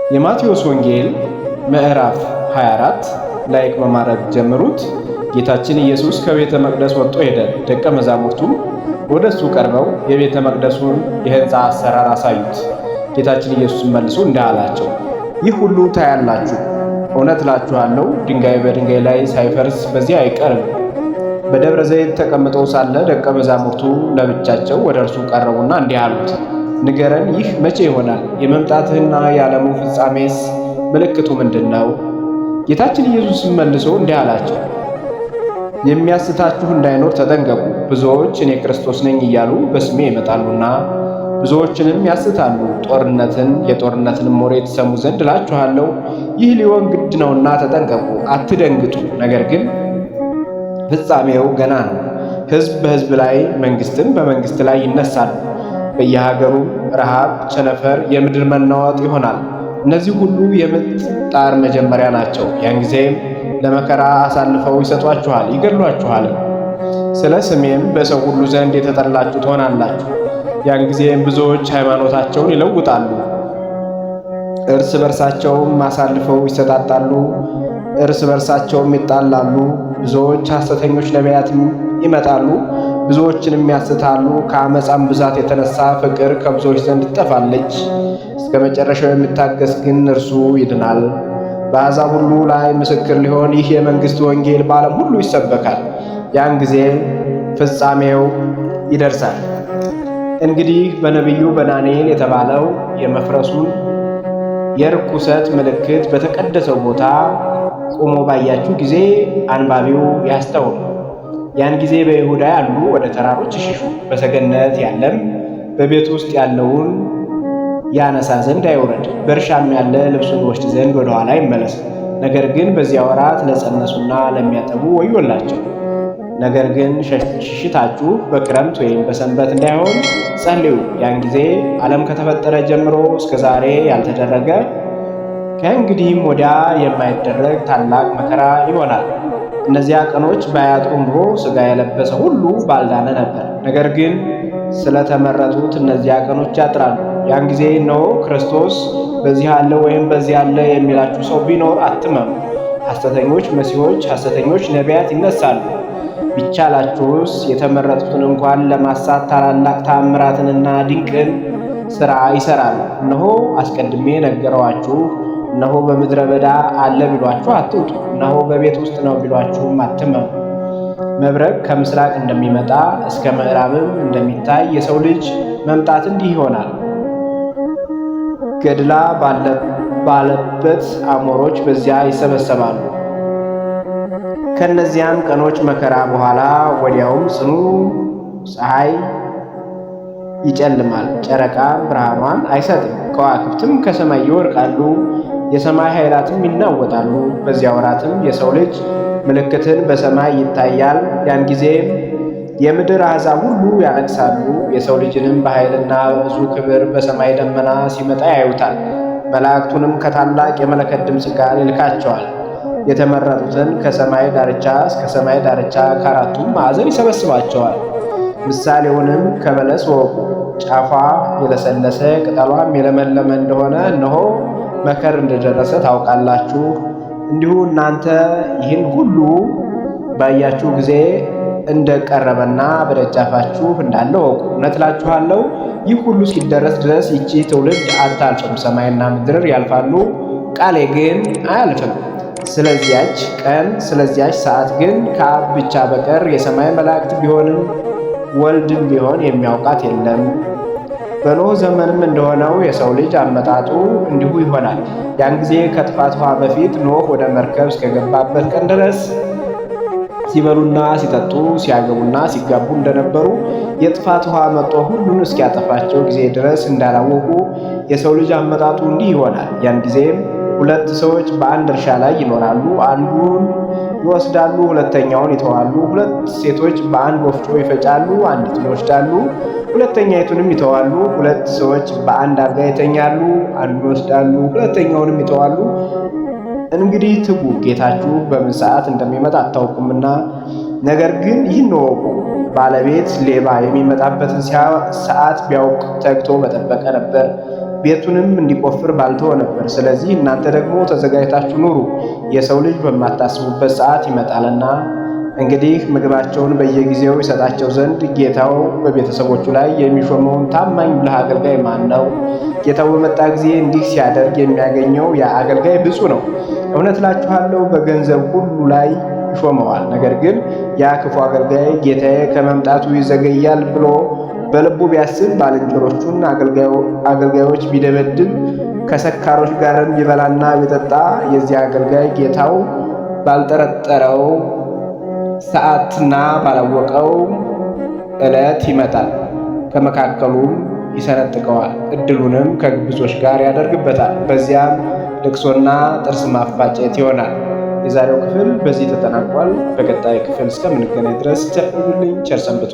የማቴዎስ ወንጌል ምዕራፍ 24 ላይክ በማድረግ ጀምሩት። ጌታችን ኢየሱስ ከቤተ መቅደስ ወጥቶ ሄደ። ደቀ መዛሙርቱም ወደ እሱ ቀርበው የቤተ መቅደሱን የሕንፃ አሰራር አሳዩት። ጌታችን ኢየሱስ መልሶ እንዲህ አላቸው፣ ይህ ሁሉ ታያላችሁ። እውነት እላችኋለሁ ድንጋይ በድንጋይ ላይ ሳይፈርስ በዚህ አይቀርም። በደብረ ዘይት ተቀምጠው ሳለ ደቀ መዛሙርቱ ለብቻቸው ወደ እርሱ ቀረቡና እንዲህ አሉት፣ ንገረን፣ ይህ መቼ ይሆናል? የመምጣትህና የዓለሙ ፍጻሜስ ምልክቱ ምንድን ነው? ጌታችን ኢየሱስም መልሶ እንዲህ አላቸው፣ የሚያስታችሁ እንዳይኖር ተጠንቀቁ። ብዙዎች እኔ ክርስቶስ ነኝ እያሉ በስሜ ይመጣሉና ብዙዎችንም ያስታሉ። የጦርነትንም ወሬ ትሰሙ ዘንድ እላችኋለሁ። ይህ ሊሆን ግድ ነውና ተጠንቀቁ፣ አትደንግጡ። ነገር ግን ፍጻሜው ገና ነው። ሕዝብ በሕዝብ ላይ መንግሥትም በመንግሥት ላይ ይነሳሉ። በየሀገሩም ረሃብ፣ ቸነፈር፣ የምድር መናወጥ ይሆናል። እነዚህ ሁሉ የምጥ ጣር መጀመሪያ ናቸው። ያን ጊዜም ለመከራ አሳልፈው ይሰጧችኋል፣ ይገድሏችኋልም። ስለ ስሜም በሰው ሁሉ ዘንድ የተጠላችሁ ትሆናላችሁ። ያን ጊዜም ብዙዎች ሃይማኖታቸውን ይለውጣሉ፣ እርስ በርሳቸውም አሳልፈው ይሰጣጣሉ፣ እርስ በርሳቸውም ይጣላሉ። ብዙዎች ሐሰተኞች ነቢያትም ይመጣሉ፣ ብዙዎችንም ያስታሉ። ከአመፃም ብዛት የተነሳ ፍቅር ከብዙዎች ዘንድ ትጠፋለች። እስከ መጨረሻው የሚታገስ ግን እርሱ ይድናል። በአሕዛብ ሁሉ ላይ ምስክር ሊሆን ይህ የመንግሥት ወንጌል በዓለም ሁሉ ይሰበካል። ያን ጊዜ ፍጻሜው ይደርሳል። እንግዲህ በነቢዩ በዳንኤል የተባለው የመፍረሱን የርኩሰት ምልክት በተቀደሰው ቦታ ቆሞ ባያችሁ ጊዜ አንባቢው ያስተውል። ያን ጊዜ በይሁዳ ያሉ ወደ ተራሮች ይሽሹ፣ በሰገነት ያለም በቤት ውስጥ ያለውን ያነሳ ዘንድ አይውረድ፣ በእርሻም ያለ ልብሱን ወስድ ዘንድ ወደ ኋላ ይመለስ። ነገር ግን በዚያ ወራት ለጸነሱና ለሚያጠቡ ወዮላቸው። ነገር ግን ሽሽታችሁ በክረምት ወይም በሰንበት እንዳይሆን ጸልዩ። ያን ጊዜ ዓለም ከተፈጠረ ጀምሮ እስከ ዛሬ ያልተደረገ ከእንግዲህም ወዲያ የማይደረግ ታላቅ መከራ ይሆናል። እነዚያ ቀኖች ባያጥሩ ኑሮ ሥጋ የለበሰ ሁሉ ባልዳነ ነበር። ነገር ግን ስለተመረጡት እነዚያ ቀኖች ያጥራሉ። ያን ጊዜ እነሆ ክርስቶስ በዚህ አለ ወይም በዚህ አለ የሚላችሁ ሰው ቢኖር አትመኑ። ሐሰተኞች መሲሖች፣ ሐሰተኞች ነቢያት ይነሳሉ። ቢቻላችሁስ የተመረጡትን እንኳን ለማሳት ታላላቅ ተአምራትንና ድንቅን ሥራ ይሠራሉ። እነሆ አስቀድሜ ነገረዋችሁ። እነሆ በምድረ በዳ አለ ቢሏችሁ አትውጡ። እነሆ በቤት ውስጥ ነው ቢሏችሁም አትመኑ። መብረቅ ከምሥራቅ እንደሚመጣ እስከ ምዕራብም እንደሚታይ የሰው ልጅ መምጣት እንዲህ ይሆናል። ገድላ ባለበት አሞሮች በዚያ ይሰበሰባሉ። ከእነዚያም ቀኖች መከራ በኋላ ወዲያውም ጽኑ ፀሐይ ይጨልማል፣ ጨረቃም ብርሃኗን አይሰጥም፣ ከዋክብትም ከሰማይ ይወድቃሉ፣ የሰማይ ኃይላትም ይናወጣሉ። በዚያ ወራትም የሰው ልጅ ምልክትን በሰማይ ይታያል። ያን ጊዜም የምድር አሕዛብ ሁሉ ያለቅሳሉ። የሰው ልጅንም በኃይልና በብዙ ክብር በሰማይ ደመና ሲመጣ ያዩታል። መላእክቱንም ከታላቅ የመለከት ድምፅ ጋር ይልካቸዋል። የተመረጡትን ከሰማይ ዳርቻ እስከ ሰማይ ዳርቻ ከአራቱም ማዕዘን ይሰበስባቸዋል። ምሳሌውንም ከበለስ ወቁ። ጫፏ የለሰለሰ ቅጠሏም የለመለመ እንደሆነ እነሆ መከር እንደደረሰ ታውቃላችሁ። እንዲሁ እናንተ ይህን ሁሉ ባያችሁ ጊዜ እንደቀረበና በደጃፋችሁ እንዳለ ወቁ። እውነት እላችኋለሁ ይህ ሁሉ እስኪደረስ ድረስ ይቺ ትውልድ አታልፍም። ሰማይና ምድር ያልፋሉ፣ ቃሌ ግን አያልፍም። ስለዚያች ቀን ስለዚያች ሰዓት ግን ከአብ ብቻ በቀር የሰማይ መላእክት ቢሆንም ወልድም ቢሆን የሚያውቃት የለም። በኖኅ ዘመንም እንደሆነው የሰው ልጅ አመጣጡ እንዲሁ ይሆናል። ያን ጊዜ ከጥፋት ውሃ በፊት ኖኅ ወደ መርከብ እስከገባበት ቀን ድረስ ሲበሉና ሲጠጡ ሲያገቡና ሲጋቡ እንደነበሩ የጥፋት ውሃ መጥቶ ሁሉን እስኪያጠፋቸው ጊዜ ድረስ እንዳላወቁ የሰው ልጅ አመጣጡ እንዲህ ይሆናል። ያን ጊዜም ሁለት ሰዎች በአንድ እርሻ ላይ ይኖራሉ። አንዱን ይወስዳሉ፣ ሁለተኛውን ይተዋሉ። ሁለት ሴቶች በአንድ ወፍጮ ይፈጫሉ፣ አንዲቱን ይወስዳሉ፣ ሁለተኛይቱንም ይተዋሉ። ሁለት ሰዎች በአንድ አልጋ ይተኛሉ፣ አንዱን ይወስዳሉ፣ ሁለተኛውንም ይተዋሉ። እንግዲህ ትጉ፣ ጌታችሁ በምን ሰዓት እንደሚመጣ አታውቁምና። ነገር ግን ይህን እወቁ፣ ባለቤት ሌባ የሚመጣበትን ሰዓት ቢያውቅ ተግቶ በጠበቀ ነበር። ቤቱንም እንዲቆፍር ባልተወ ነበር። ስለዚህ እናንተ ደግሞ ተዘጋጅታችሁ ኑሩ፣ የሰው ልጅ በማታስቡበት ሰዓት ይመጣልና። እንግዲህ ምግባቸውን በየጊዜው ይሰጣቸው ዘንድ ጌታው በቤተሰቦቹ ላይ የሚሾመውን ታማኝ ብልህ አገልጋይ ማን ነው? ጌታው በመጣ ጊዜ እንዲህ ሲያደርግ የሚያገኘው ያ አገልጋይ ብፁዕ ነው። እውነት እላችኋለሁ በገንዘብ ሁሉ ላይ ይሾመዋል። ነገር ግን ያ ክፉ አገልጋይ ጌታዬ ከመምጣቱ ይዘገያል ብሎ በልቡ ቢያስብ ባልንጀሮቹን አገልጋዮች ቢደበድብ ከሰካሮች ጋርም ቢበላና ቢጠጣ የዚያ አገልጋይ ጌታው ባልጠረጠረው ሰዓትና ባላወቀው ዕለት ይመጣል፣ ከመካከሉም ይሰነጥቀዋል፣ እድሉንም ከግብዞች ጋር ያደርግበታል። በዚያም ልቅሶና ጥርስ ማፋጨት ይሆናል። የዛሬው ክፍል በዚህ ተጠናቋል። በቀጣይ ክፍል እስከምንገናኝ ድረስ ቸር ቆዩልኝ። ቸር ሰንብቱ።